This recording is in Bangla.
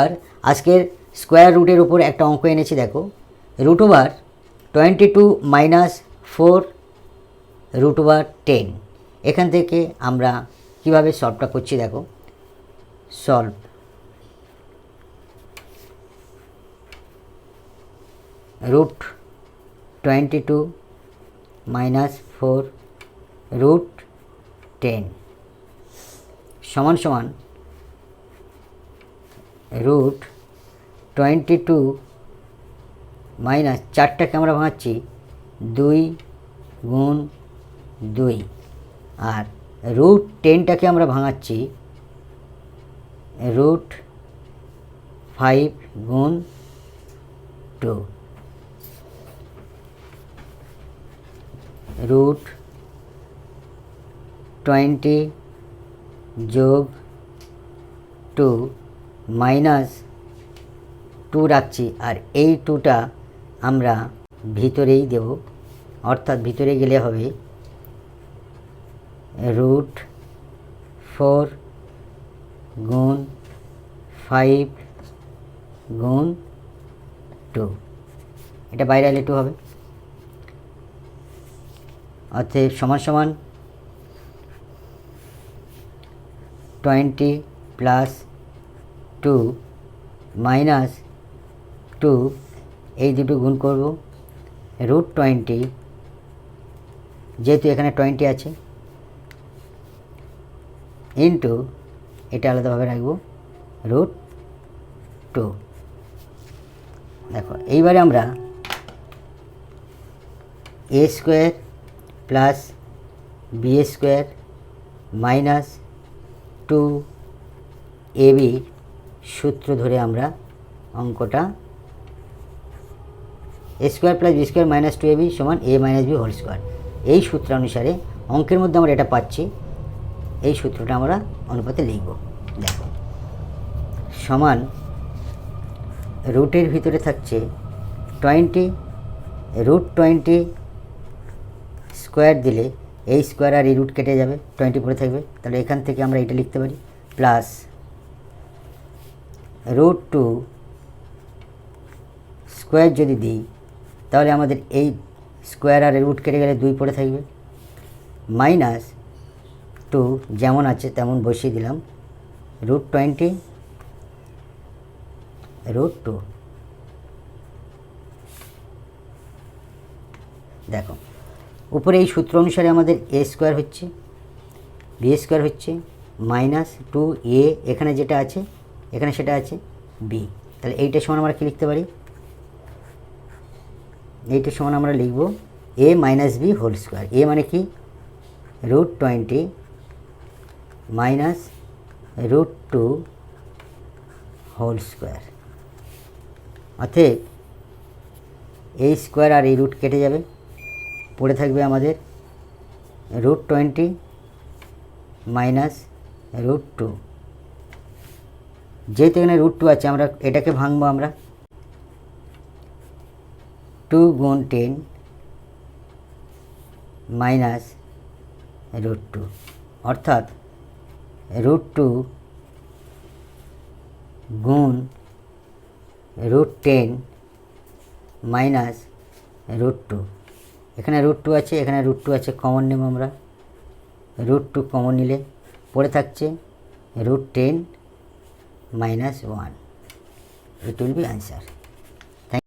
আর আজকের স্কোয়ার রুটের উপর একটা অঙ্ক এনেছি, দেখো root over 22 minus 4 root over 10। এখান থেকে আমরা কিভাবে সলভটা করছি দেখো। সলভ রুট 22 মাইনাস 4 রুট 10 সমান সমান রুট 22 মাইনাস 4টাকে আমরা ভাঙাচ্ছি 2 গুণ 2 আর রুট 10টাকে আমরা ভাঙাচ্ছি রুট 5 গুণ 2। রুট 20 যোগ 2 মাইনাস 2 রাখছি, আর এই 2টা আমরা ভিতরেই দেব, অর্থাৎ ভিতরে গেলে হবে রুট 4 গুণ 5 গুণ 2। এটা বাইরে এলে 2 হবে, অতএব সমান সমান 20 প্লাস 2 মাইনাস 2, এই দুটো গুণ করব রুট 20, যেহেতু এখানে 20 আছে, ইন্টু এটা আলাদাভাবে রাখবো রুট 2। দেখো এইবারে আমরা a square plus b square minus 2ab সূত্র ধরে আমরা অঙ্কটা a square plus b square minus 2ab সমান a minus b whole square, এই সূত্র অনুসারে অঙ্কের মধ্যে আমরা এটা পাচ্ছি, এই সূত্রটা আমরা অনুপাতে লিখব। দেখো সমান রুটের ভিতরে থাকছে 20, রুট 20 স্কোয়ার দিলে এই স্কোয়ার আর এই রুট কেটে যাবে, 20 পড়ে থাকবে, তাহলে এখান থেকে আমরা এটা লিখতে পারি প্লাস রুট 2 স্কোয়ার যদি দিই তাহলে আমাদের এই স্কোয়ার আর রুট কেটে গেলে 2 পড়ে থাকবে, মাইনাস 2 যেমন আছে তেমন বসিয়ে দিলাম রুট 20 রুট 2। দেখো উপরে এই সূত্র অনুসারে আমাদের এ স্কোয়ার হচ্ছে, বি স্কোয়ার হচ্ছে মাইনাস 2a, এখানে যেটা আছে এখানে সেটা আছে বি, তাহলে এইটার সমান আমরা কী লিখতে পারি, এইটার সমান আমরা লিখব a minus b whole square. এ মানে কি root 20 minus root 2 whole square, অতএব এই স্কোয়ার আর এই রুট কেটে যাবে, পড়ে থাকবে আমাদের রুট 20 মাইনাস রুট 2। যেহেতু এখানে রুট 2 আছে আমরা এটাকে ভাঙবো, আমরা 2 গুণ 10 মাইনাস রুট 2, অর্থাৎ রুট 2 গুণ রুট 10 মাইনাস রুট 2। এখানে রুট 2 আছে, এখানে রুট 2 আছে, কমন নেব আমরা, রুট 2 কমন নিলে পড়ে থাকছে root 10 minus 1। It will be answer.